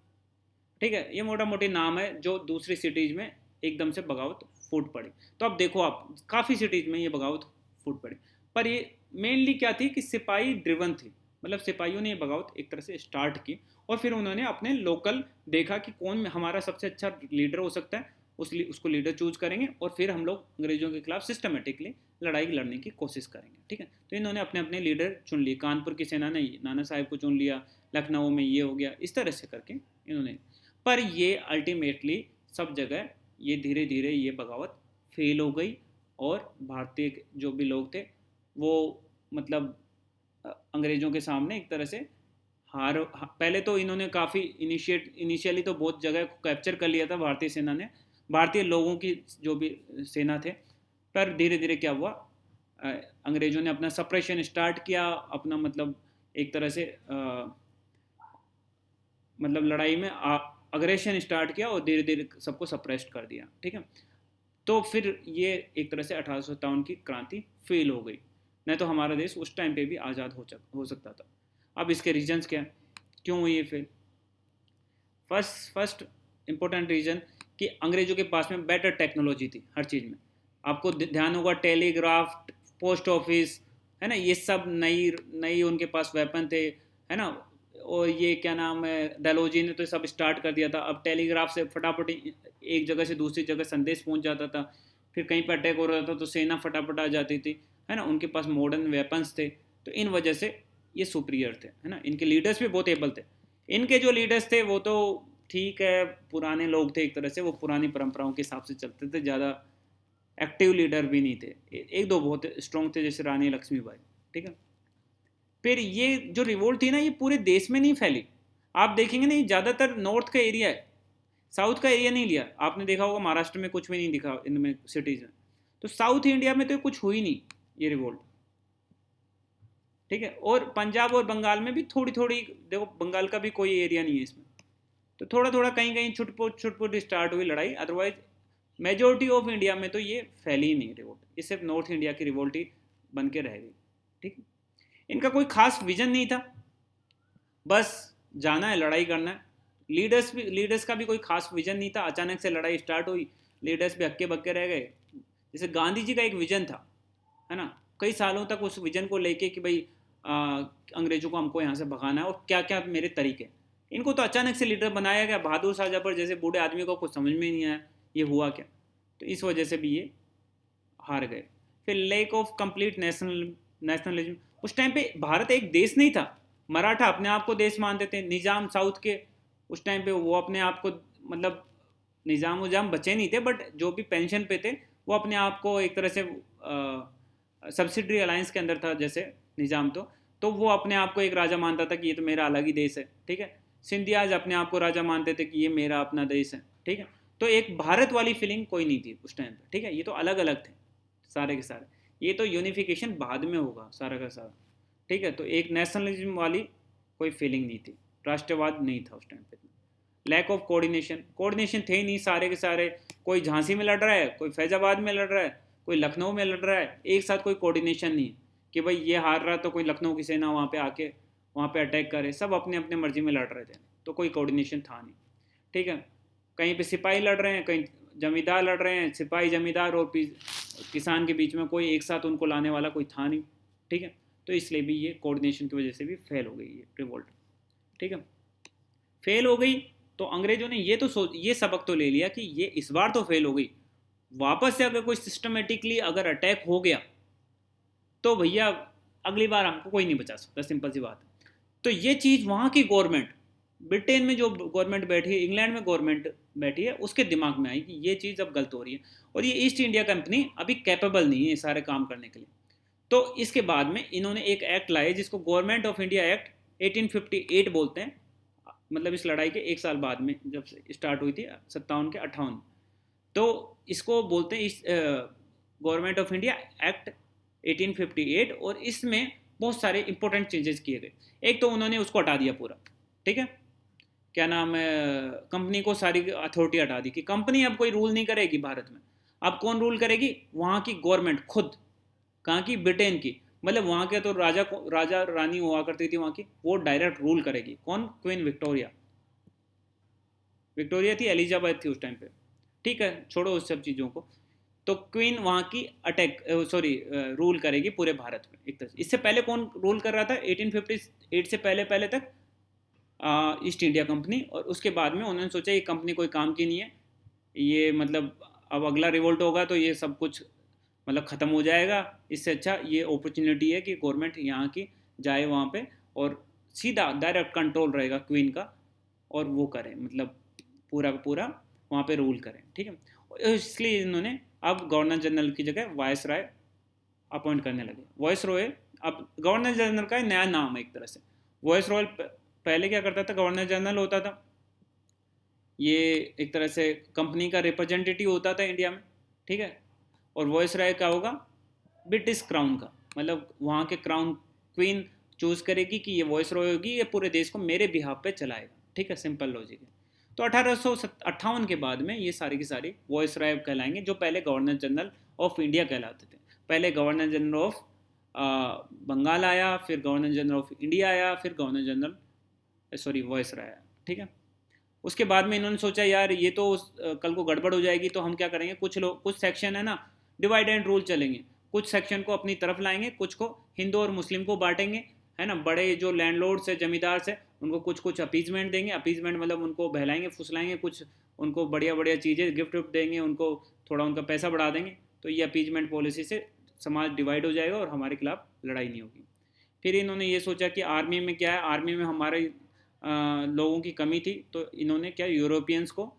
ठीक है। ये मोटा मोटी नाम है जो दूसरी सिटीज़ में एकदम से बगावत फूट पड़ी। तो अब देखो आप, काफ़ी सिटीज़ में ये बगावत फूट पड़ी, पर ये मेनली क्या थी कि सिपाही ड्रिवन थी, मतलब सिपाहियों ने ये बगावत एक तरह से स्टार्ट की, और फिर उन्होंने अपने लोकल देखा कि कौन हमारा सबसे अच्छा लीडर हो सकता है, उसको लीडर चूज करेंगे, और फिर हम लोग अंग्रेजों के खिलाफ सिस्टमेटिकली लड़ाई लड़ने की कोशिश करेंगे, ठीक है। तो इन्होंने अपने अपने लीडर चुन लिए, कानपुर की सेना ने नाना साहब को चुन लिया, लखनऊ में ये हो गया, इस तरह से करके इन्होंने। पर ये अल्टीमेटली सब जगह ये धीरे धीरे ये बगावत फेल हो गई, और भारतीय जो भी लोग थे वो मतलब अंग्रेज़ों के सामने एक तरह से पहले तो इन्होंने काफ़ी इनिशियली तो बहुत जगह को कैप्चर कर लिया था भारतीय सेना ने, भारतीय लोगों की जो भी सेना थे। पर धीरे धीरे क्या हुआ, अंग्रेज़ों ने अपना सप्रेशन स्टार्ट किया, अपना मतलब एक तरह से मतलब लड़ाई में अग्रेशन स्टार्ट किया और धीरे धीरे सबको सप्रेस्ड कर दिया, ठीक है। तो फिर ये एक तरह से 1857 की क्रांति फेल हो गई, नहीं तो हमारा देश उस टाइम पे भी आज़ाद हो सकता था। अब इसके रीजंस क्या, क्यों हुई ये फेल? फर्स्ट इम्पोर्टेंट रीज़न कि अंग्रेज़ों के पास में बेटर टेक्नोलॉजी थी हर चीज़ में। आपको ध्यान होगा टेलीग्राफ, पोस्ट ऑफिस, है ना, ये सब नई नई उनके पास वेपन थे, है ना। और ये क्या नाम है, डलहौजी ने तो सब स्टार्ट कर दिया था। अब टेलीग्राफ से फटाफट एक जगह से दूसरी जगह संदेश पहुंच जाता था, फिर कहीं पर अटैक हो रहा था तो सेना फटाफट आ जाती थी, है ना। उनके पास मॉडर्न वेपन्स थे, तो इन वजह से ये सुपीरियर थे, है ना। इनके लीडर्स भी बहुत एबल थे। इनके जो लीडर्स थे वो तो ठीक है, पुराने लोग थे एक तरह से, वो पुरानी परंपराओं के हिसाब से चलते थे, ज़्यादा एक्टिव लीडर भी नहीं थे। एक दो बहुत स्ट्रॉन्ग थे, जैसे रानी लक्ष्मीबाई, ठीक है। फिर ये जो रिवोल्ट थी ना, ये पूरे देश में नहीं फैली। आप देखेंगे ना, ये ज़्यादातर नॉर्थ का एरिया है, साउथ का एरिया नहीं लिया। आपने देखा होगा महाराष्ट्र में कुछ भी नहीं दिखा इनमें सिटीज़ में, तो साउथ इंडिया में तो कुछ हुई नहीं ये रिवोल्ट, ठीक है। और पंजाब और बंगाल में भी थोड़ी थोड़ी, देखो बंगाल का भी कोई एरिया नहीं है इसमें, तो थोड़ा थोड़ा कहीं कहीं छुटपुट स्टार्ट हुई लड़ाई। अदरवाइज मेजोरिटी ऑफ इंडिया में तो ये फैली ही नहीं रिवोल्ट, ये सिर्फ नॉर्थ इंडिया की रिवोल्ट ही बन के रह गई, ठीक है। इनका कोई खास विजन नहीं था, बस जाना है लड़ाई करना है। लीडर्स का भी कोई खास विजन नहीं था। अचानक से लड़ाई स्टार्ट हुई, लीडर्स भी हक्के बक्के रह गए। जैसे गांधी जी का एक विजन था, है ना, कई सालों तक उस विजन को लेके कि भाई अंग्रेजों को हमको यहाँ से भगाना है और क्या क्या मेरे तरीके। इनको तो अचानक से लीडर बनाया गया, बहादुर शाह जफर जैसे बूढ़े आदमी को कुछ समझ में नहीं आया ये हुआ क्या, तो इस वजह से भी ये हार गए। फिर लेक ऑफ कंप्लीट नेशनलिज्म। उस टाइम पे भारत एक देश नहीं था। मराठा अपने आप को देश मानते थे, निज़ाम साउथ के उस टाइम पे वो अपने आप को, मतलब निज़ाम उजाम बचे नहीं थे, बट जो भी पेंशन पे थे वो अपने आप को एक तरह से सब्सिडरी अलायंस के अंदर था जैसे निज़ाम, तो वो अपने आप को एक राजा मानता था कि ये तो मेरा अलग ही देश है, ठीक है। सिंधियाज अपने आप को राजा मानते थे कि ये मेरा अपना देश है, ठीक है। तो एक भारत वाली फीलिंग कोई नहीं थी उस टाइम पे, ठीक है। ये तो अलग अलग थे सारे के सारे, ये तो यूनिफिकेशन बाद में होगा सारा का सारा, ठीक है। तो एक नेशनलिज्म वाली कोई फीलिंग नहीं थी, राष्ट्रवाद नहीं था उस टाइम पे। लैक ऑफ कोऑर्डिनेशन थे ही नहीं सारे के सारे। कोई झांसी में लड़ रहा है, कोई फैजाबाद में लड़ रहा है, कोई लखनऊ में लड़ रहा है, एक साथ कोई कोऑर्डिनेशन नहीं है कि भाई ये हार रहा तो कोई लखनऊ की सेना वहाँ पे आके वहाँ पे अटैक करे। सब अपने अपने मर्जी में लड़ रहे थे, तो कोई कोऑर्डिनेशन था नहीं, ठीक है। कहीं पे सिपाही लड़ रहे हैं, कहीं जमींदार लड़ रहे हैं, सिपाही जमींदार और किसान के बीच में कोई एक साथ उनको लाने वाला कोई था नहीं, ठीक है। तो इसलिए भी ये कोऑर्डिनेशन की वजह से भी फेल हो गई ये रिवोल्ट, ठीक है। फेल हो गई तो अंग्रेजों ने ये सबक तो ले लिया कि ये इस बार तो फेल हो गई, वापस से अगर कोई सिस्टमेटिकली अगर अटैक हो गया तो भैया अगली बार हमको कोई नहीं बचा सकता, सिंपल सी बात है। तो ये चीज़ वहाँ की गवर्नमेंट, ब्रिटेन में जो गवर्नमेंट बैठी है, इंग्लैंड में गवर्नमेंट बैठी है, उसके दिमाग में आई कि ये चीज़ अब गलत हो रही है और ये ईस्ट इंडिया कंपनी अभी कैपेबल नहीं है सारे काम करने के लिए। तो इसके बाद में इन्होंने एक एक्ट लाया जिसको गवर्नमेंट ऑफ इंडिया एक्ट 1858 बोलते हैं, मतलब इस लड़ाई के एक साल बाद में जब स्टार्ट हुई थी 57 के 58, तो इसको बोलते हैं इस गवर्नमेंट ऑफ इंडिया एक्ट 1858। और इसमें बहुत सारे इंपॉर्टेंट चेंजेस किए गए। एक तो उन्होंने उसको हटा दिया पूरा, ठीक है, क्या नाम है, कंपनी को सारी अथॉरिटी हटा दी कि कंपनी अब कोई रूल नहीं करेगी भारत में। अब कौन रूल करेगी? वहाँ की गवर्नमेंट खुद। कहाँ की? ब्रिटेन की। मतलब वहाँ के तो राजा रानी हुआ करती थी वहाँ की, वो डायरेक्ट रूल करेगी। कौन? Queen Victoria. विक्टोरिया थी, एलिजाबेथ थी उस टाइम पे, ठीक है, छोड़ो उस सब चीज़ों को। तो क्वीन वहाँ की रूल करेगी पूरे भारत में एक तरह से। इससे पहले कौन रूल कर रहा था 1858 से पहले पहले तक? East India company. और उसके बाद में उन्होंने सोचा ये कंपनी कोई काम की नहीं है, ये मतलब अब अगला रिवोल्ट होगा तो ये सब कुछ मतलब ख़त्म हो जाएगा। इससे अच्छा ये अपॉर्चुनिटी है कि गवर्नमेंट यहाँ की जाए वहाँ पे और सीधा डायरेक्ट कंट्रोल रहेगा क्वीन का, और वो करें, मतलब पूरा का पूरा वहाँ पे रूल करें, ठीक है। इसलिए इन्होंने अब गवर्नर जनरल की जगह वाइस राय अपॉइंट करने लगे। वाइस रॉय अब गवर्नर जनरल का नया नाम है एक तरह से। वाइस रॉय पहले क्या करता था? गवर्नर जनरल होता था, ये एक तरह से कंपनी का रिप्रेजेंटेटिव होता था इंडिया में, ठीक है। और वॉइस राय क्या होगा? ब्रिटिश क्राउन का, मतलब वहाँ के क्राउन क्वीन चूज करेगी कि ये वॉइस रॉय होगी, ये पूरे देश को मेरे बिहाफ पे चलाएगा, ठीक है, सिंपल लॉजिक है। तो 1858 के बाद में ये सारी की सारी वॉइस राय कहलाएंगे, जो पहले गवर्नर जनरल ऑफ इंडिया कहलाते थे। पहले गवर्नर जनरल ऑफ बंगाल आया, फिर गवर्नर जनरल ऑफ इंडिया आया, फिर गवर्नर जनरल वॉइस राय आया, ठीक है। उसके बाद में इन्होंने सोचा यार ये तो कल को गड़बड़ हो जाएगी, तो हम क्या करेंगे, कुछ सेक्शन है ना, डिवाइड एंड रूल चलेंगे। कुछ सेक्शन को अपनी तरफ लाएंगे, कुछ को हिंदू और मुस्लिम को बांटेंगे, है ना। बड़े जो लैंडलॉर्ड्स है, जमींदार से, उनको कुछ कुछ अपीजमेंट देंगे। अपीजमेंट मतलब उनको बहलाएंगे फुसलाएंगे, कुछ उनको बढ़िया बढ़िया चीज़ें गिफ्ट विफ्ट देंगे, उनको थोड़ा उनका पैसा बढ़ा देंगे। तो ये अपीजमेंट पॉलिसी से समाज डिवाइड हो जाएगा और हमारे खिलाफ लड़ाई नहीं होगी। फिर इन्होंने ये सोचा कि आर्मी में क्या है, आर्मी में हमारे लोगों की कमी थी, तो इन्होंने क्या यूरोपियंस को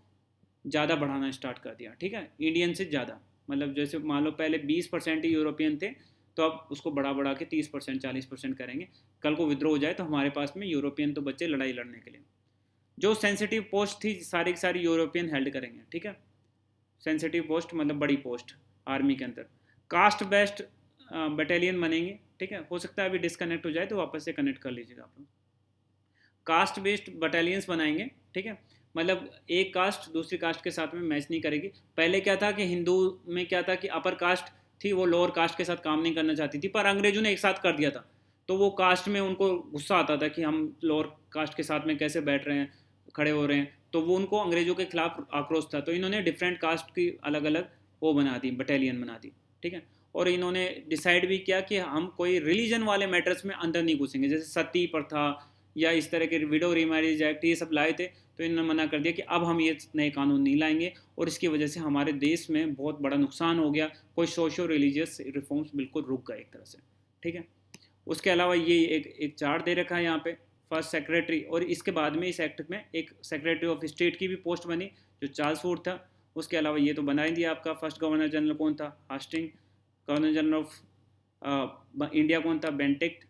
ज़्यादा बढ़ाना स्टार्ट कर दिया, ठीक है, इंडियन से ज़्यादा। मतलब जैसे मान लो पहले 20% ही यूरोपियन थे, तो अब उसको बढ़ा बढ़ा के 30% 40% करेंगे। कल को विद्रोह हो जाए तो हमारे पास में यूरोपियन तो बच्चे लड़ाई लड़ने के लिए। जो सेंसिटिव पोस्ट थी सारी की सारी यूरोपियन हेल्ड करेंगे, ठीक है। सेंसिटिव पोस्ट मतलब बड़ी पोस्ट आर्मी के अंदर। कास्ट बेस्ड बटालियन बनेंगे, ठीक है। हो सकता है अभी डिस्कनेक्ट हो जाए तो वापस से कनेक्ट कर लीजिएगा आप लोग। कास्ट बेस्ड बटालियंस बनाएंगे, ठीक है। मतलब एक कास्ट दूसरी कास्ट के साथ में मैच नहीं करेगी। पहले क्या था कि हिंदू में क्या था कि अपर कास्ट थी, वो लोअर कास्ट के साथ काम नहीं करना चाहती थी, पर अंग्रेजों ने एक साथ कर दिया था। तो वो कास्ट में उनको गुस्सा आता था कि हम लोअर कास्ट के साथ में कैसे बैठ रहे हैं, खड़े हो रहे हैं। तो वो उनको अंग्रेजों के खिलाफ आक्रोश था, तो इन्होंने डिफरेंट कास्ट की अलग अलग वो बना दी, बटालियन बना दी, ठीक है। और इन्होंने डिसाइड भी किया कि हम कोई रिलीजन वाले मैटर्स में अंदर नहीं घुसेंगे, जैसे सती प्रथा या इस तरह के विडो रीमैरिज एक्ट ये सब लाए थे, तो इन्होंने मना कर दिया कि अब हम ये नए कानून नहीं लाएंगे। और इसकी वजह से हमारे देश में बहुत बड़ा नुकसान हो गया, कोई सोशो रिलीजियस रिफॉर्म्स बिल्कुल रुक गए एक तरह से, ठीक है। उसके अलावा ये एक चार्ट दे रखा है यहाँ पे, फर्स्ट सेक्रेटरी, और इसके बाद में इस एक्ट में एक सेक्रेटरी ऑफ स्टेट की भी पोस्ट बनी जो चार्ल्स फूड था। उसके अलावा ये तो बना ही दिया आपका फर्स्ट गवर्नर जनरल कौन था, Hastings. Governor general of India कौन था, बेंटिक्ट,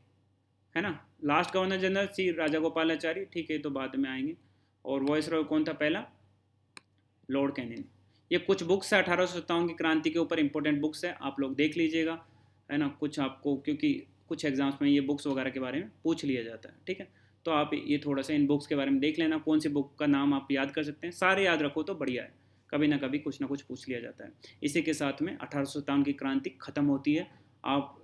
है ना। लास्ट गवर्नर जनरल सी राजा गोपालाचारी, ठीक है, तो बाद में आएंगे। और वॉइस रॉय कौन था पहला, लॉर्ड कैनिंग। ये कुछ बुक्स है 1857 की क्रांति के ऊपर, इंपॉर्टेंट बुक्स है, आप लोग देख लीजिएगा, है ना। कुछ आपको क्योंकि कुछ एग्जाम्स में ये बुक्स वगैरह के बारे में पूछ लिया जाता है, ठीक है। तो आप ये थोड़ा सा इन बुक्स के बारे में देख लेना, कौन सी बुक का नाम आप याद कर सकते हैं, सारे याद रखो तो बढ़िया है, कभी ना कभी कुछ ना कुछ पूछ लिया जाता है। इसी के साथ में 1857 की क्रांति खत्म होती है। आप